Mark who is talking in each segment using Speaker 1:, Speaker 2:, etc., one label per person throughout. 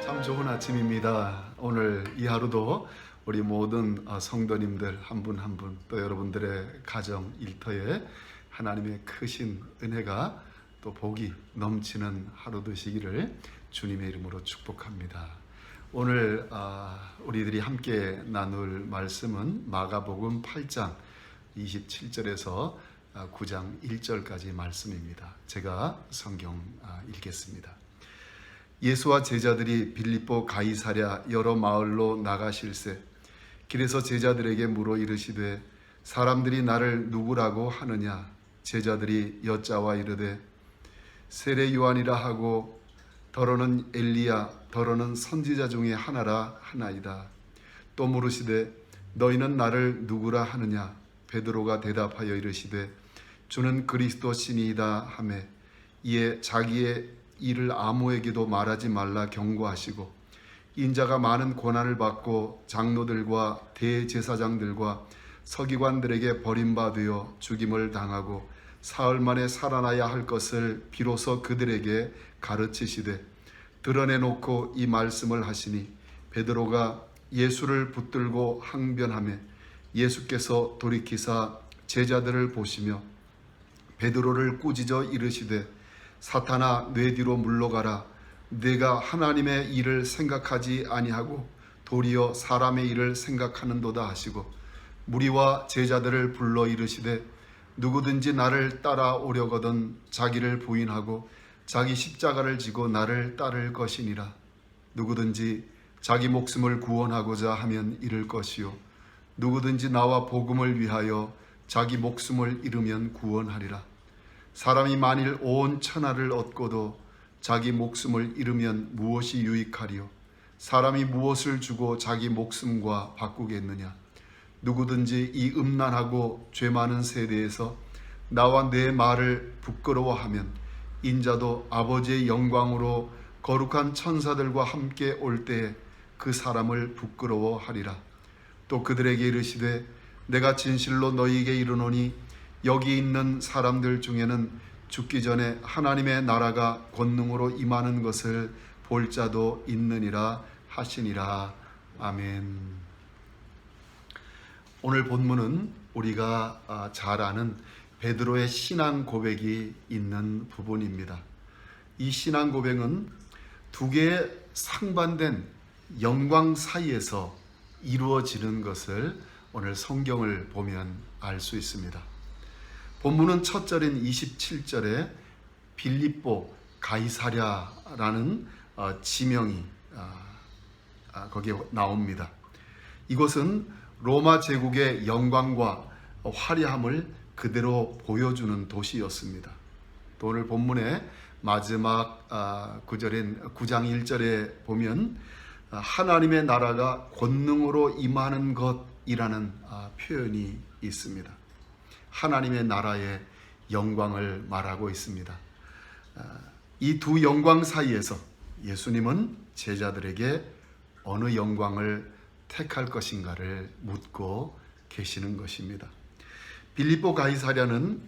Speaker 1: 참 좋은 아침입니다. 오늘 이 하루도 우리 모든 성도님들 한 분 한 분 또 여러분들의 가정 일터에 하나님의 크신 은혜가 또 복이 넘치는 하루 되시기를 주님의 이름으로 축복합니다. 오늘 우리들이 함께 나눌 말씀은 마가복음 8장 27절에서 9장 1절까지 말씀입니다. 제가 성경 읽겠습니다. 예수와 제자들이 빌립보 가이사랴 여러 마을로 나가실새 길에서 제자들에게 물어 이르시되 사람들이 나를 누구라고 하느냐? 제자들이 여짜와 이르되 세례 요한이라 하고 더러는 엘리야 더러는 선지자 중에 하나라 하나이다. 또 물으시되 너희는 나를 누구라 하느냐? 베드로가 대답하여 이르시되 주는 그리스도 신이이다 하매 이에 자기의 이를 아무에게도 말하지 말라 경고하시고 인자가 많은 고난을 받고 장로들과 대제사장들과 서기관들에게 버림받아 죽임을 당하고 사흘 만에 살아나야 할 것을 비로소 그들에게 가르치시되 드러내놓고 이 말씀을 하시니 베드로가 예수를 붙들고 항변하매 예수께서 돌이키사 제자들을 보시며 베드로를 꾸짖어 이르시되 사탄아 내 뒤로 물러가라. 내가 하나님의 일을 생각하지 아니하고 도리어 사람의 일을 생각하는도다 하시고 무리와 제자들을 불러 이르시되 누구든지 나를 따라오려거든 자기를 부인하고 자기 십자가를 지고 나를 따를 것이니라. 누구든지 자기 목숨을 구원하고자 하면 잃을 것이요 누구든지 나와 복음을 위하여 자기 목숨을 잃으면 구원하리라. 사람이 만일 온 천하를 얻고도 자기 목숨을 잃으면 무엇이 유익하리요? 사람이 무엇을 주고 자기 목숨과 바꾸겠느냐? 누구든지 이 음란하고 죄 많은 세대에서 나와 내 말을 부끄러워하면 인자도 아버지의 영광으로 거룩한 천사들과 함께 올 때에 그 사람을 부끄러워하리라. 또 그들에게 이르시되 내가 진실로 너희에게 이르노니 여기 있는 사람들 중에는 죽기 전에 하나님의 나라가 권능으로 임하는 것을 볼 자도 있느니라 하시니라. 아멘. 오늘 본문은 우리가 잘 아는 베드로의 신앙 고백이 있는 부분입니다. 이 신앙 고백은 두 개의 상반된 영광 사이에서 이루어지는 것을 오늘 성경을 보면 알 수 있습니다. 본문은 첫 절인 27절에 빌립보 가이사랴라는 지명이 거기에 나옵니다. 이곳은 로마 제국의 영광과 화려함을 그대로 보여주는 도시였습니다. 또 오늘 본문의 마지막 구절인 9장 1절에 보면 하나님의 나라가 권능으로 임하는 것이라는 표현이 있습니다. 하나님의 나라의 영광을 말하고 있습니다. 이 두 영광 사이에서 예수님은 제자들에게 어느 영광을 택할 것인가를 묻고 계시는 것입니다. 빌립보 가이사랴는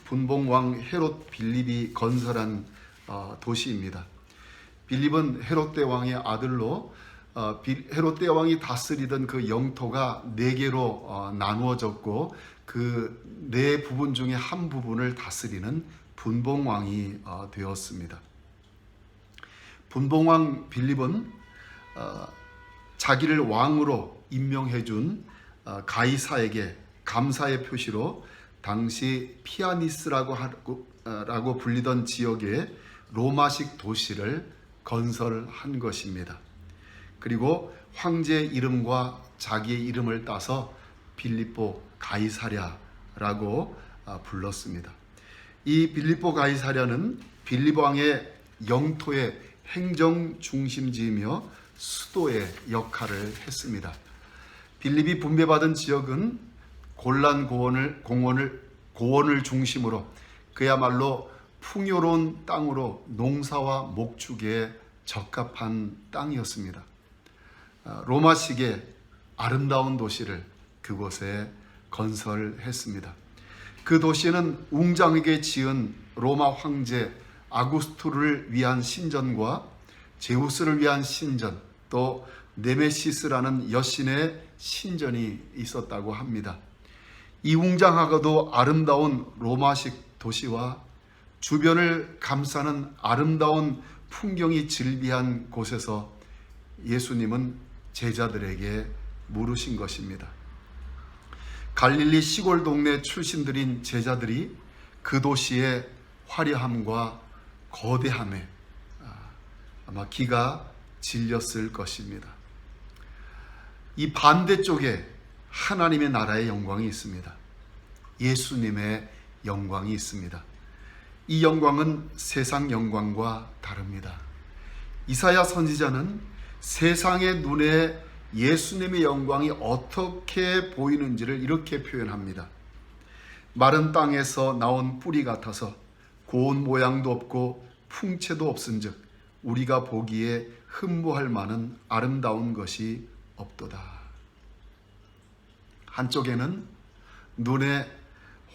Speaker 1: 분봉왕 헤롯 빌립이 건설한 도시입니다. 빌립은 헤롯 대왕의 아들로 헤롯 대왕이 다스리던 그 영토가 4개로 나누어졌고 그 4부분 중에 한 부분을 다스리는 분봉왕이 되었습니다. 분봉왕 빌립은 자기를 왕으로 임명해 준 가이사에게 감사의 표시로 당시 피아니스라고 불리던 지역에 로마식 도시를 건설한 것입니다. 그리고 황제의 이름과 자기의 이름을 따서 빌립보 가이사랴라고 불렀습니다. 이 빌립보 가이사랴는 빌립 왕의 영토의 행정 중심지이며 수도의 역할을 했습니다. 빌립이 분배받은 지역은 골란 고원을 중심으로 그야말로 풍요로운 땅으로 농사와 목축에 적합한 땅이었습니다. 로마식의 아름다운 도시를 그곳에 건설했습니다. 그 도시는 웅장하게 지은 로마 황제 아구스투스를 위한 신전과 제우스를 위한 신전, 또 네메시스라는 여신의 신전이 있었다고 합니다. 이 웅장하고도 아름다운 로마식 도시와 주변을 감싸는 아름다운 풍경이 즐비한 곳에서 예수님은 제자들에게 물으신 것입니다. 갈릴리 시골 동네 출신들인 제자들이 그 도시의 화려함과 거대함에 아마 기가 질렸을 것입니다. 이 반대쪽에 하나님의 나라의 영광이 있습니다. 예수님의 영광이 있습니다. 이 영광은 세상 영광과 다릅니다. 이사야 선지자는 세상의 눈에 예수님의 영광이 어떻게 보이는지를 이렇게 표현합니다. 마른 땅에서 나온 뿌리 같아서 고운 모양도 없고 풍채도 없은즉 우리가 보기에 흠모할 만한 아름다운 것이 없도다. 한쪽에는 눈에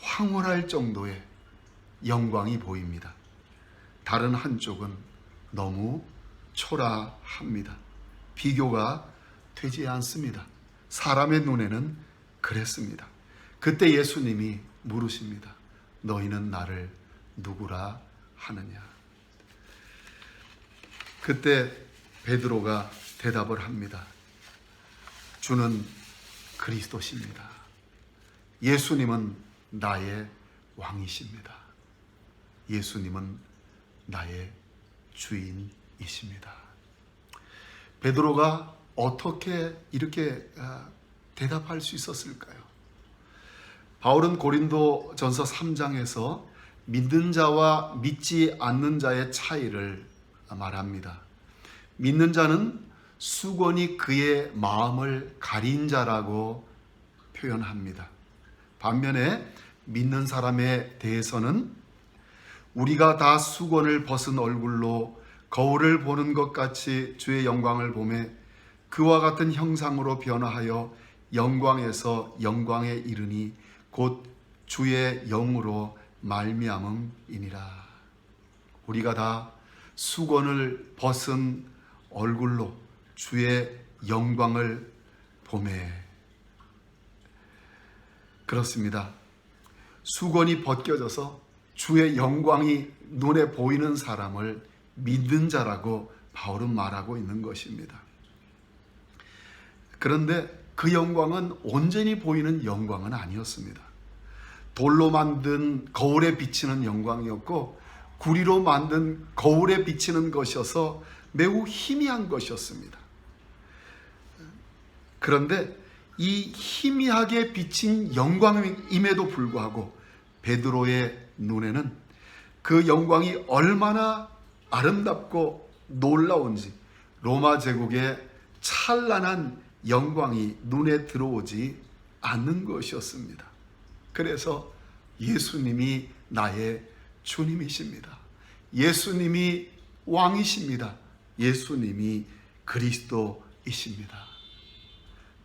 Speaker 1: 황홀할 정도의 영광이 보입니다. 다른 한쪽은 너무 초라합니다. 비교가 되지 않습니다. 사람의 눈에는 그랬습니다. 그때 예수님이 물으십니다. 너희는 나를 누구라 하느냐? 그때 베드로가 대답을 합니다. 주는 그리스도십니다. 예수님은 나의 왕이십니다. 예수님은 나의 주인이십니다. 베드로가 어떻게 이렇게 대답할 수 있었을까요? 바울은 고린도전서 3장에서 믿는 자와 믿지 않는 자의 차이를 말합니다. 믿는 자는 수건이 그의 마음을 가린 자라고 표현합니다. 반면에 믿는 사람에 대해서는 우리가 다 수건을 벗은 얼굴로 거울을 보는 것 같이 주의 영광을 보매 그와 같은 형상으로 변화하여 영광에서 영광에 이르니 곧 주의 영으로 말미암음이니라. 우리가 다 수건을 벗은 얼굴로 주의 영광을 보매. 그렇습니다. 수건이 벗겨져서 주의 영광이 눈에 보이는 사람을 믿는 자라고 바울은 말하고 있는 것입니다. 그런데 그 영광은 온전히 보이는 영광은 아니었습니다. 돌로 만든 거울에 비치는 영광이었고 구리로 만든 거울에 비치는 것이어서 매우 희미한 것이었습니다. 그런데 이 희미하게 비친 영광임에도 불구하고 베드로의 눈에는 그 영광이 얼마나 아름답고 놀라운지 로마 제국의 찬란한 영광이 눈에 들어오지 않는 것이었습니다. 그래서 예수님이 나의 주님이십니다. 예수님이 왕이십니다. 예수님이 그리스도이십니다.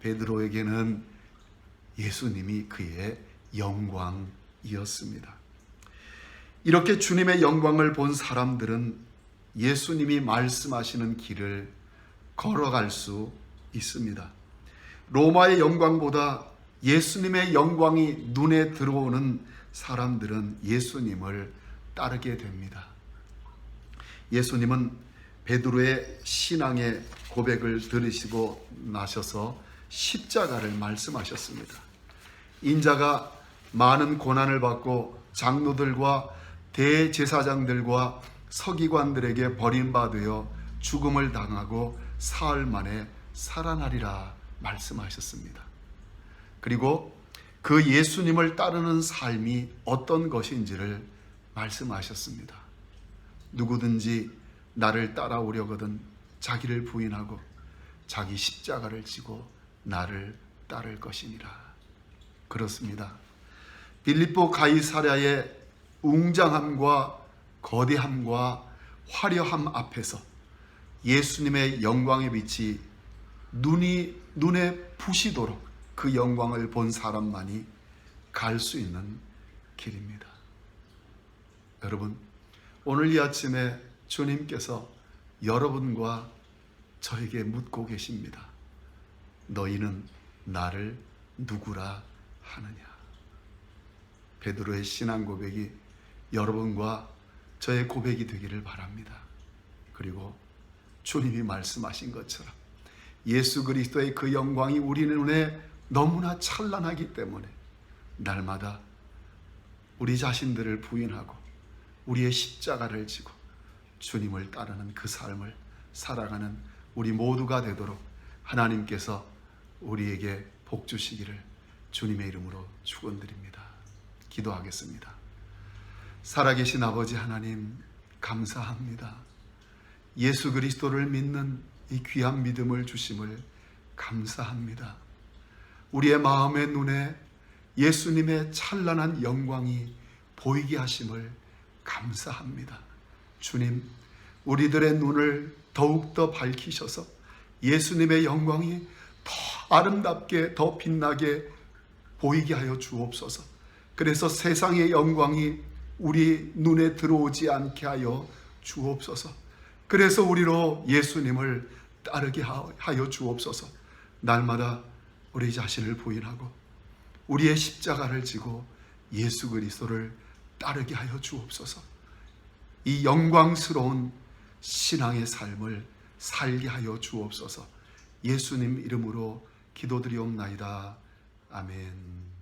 Speaker 1: 베드로에게는 예수님이 그의 영광이었습니다. 이렇게 주님의 영광을 본 사람들은 예수님이 말씀하시는 길을 걸어갈 수 있습니다. 로마의 영광보다 예수님의 영광이 눈에 들어오는 사람들은 예수님을 따르게 됩니다. 예수님은 베드로의 신앙의 고백을 들으시고 나셔서 십자가를 말씀하셨습니다. 인자가 많은 고난을 받고 장로들과 대제사장들과 서기관들에게 버림받아 죽음을 당하고 사흘 만에 살아나리라 말씀하셨습니다. 그리고 그 예수님을 따르는 삶이 어떤 것인지를 말씀하셨습니다. 누구든지 나를 따라오려거든 자기를 부인하고 자기 십자가를 지고 나를 따를 것이니라. 그렇습니다. 빌립보 가이사랴의 웅장함과 거대함과 화려함 앞에서 예수님의 영광의 빛이 눈에 부시도록 그 영광을 본 사람만이 갈 수 있는 길입니다. 여러분, 오늘 이 아침에 주님께서 여러분과 저에게 묻고 계십니다. 너희는 나를 누구라 하느냐? 베드로의 신앙 고백이 여러분과 저의 고백이 되기를 바랍니다. 그리고 주님이 말씀하신 것처럼 예수 그리스도의 그 영광이 우리 눈에 너무나 찬란하기 때문에 날마다 우리 자신들을 부인하고 우리의 십자가를 지고 주님을 따르는 그 삶을 살아가는 우리 모두가 되도록 하나님께서 우리에게 복 주시기를 주님의 이름으로 축원드립니다. 기도하겠습니다. 살아계신 아버지 하나님, 감사합니다. 예수 그리스도를 믿는 이 귀한 믿음을 주심을 감사합니다. 우리의 마음의 눈에 예수님의 찬란한 영광이 보이게 하심을 감사합니다. 주님, 우리들의 눈을 더욱더 밝히셔서 예수님의 영광이 더 아름답게, 더 빛나게 보이게 하여 주옵소서. 그래서 세상의 영광이 우리 눈에 들어오지 않게 하여 주옵소서. 그래서 우리로 예수님을 따르게 하여 주옵소서. 날마다 우리 자신을 부인하고 우리의 십자가를 지고 예수 그리스도를 따르게 하여 주옵소서. 이 영광스러운 신앙의 삶을 살게 하여 주옵소서. 예수님 이름으로 기도드리옵나이다. 아멘.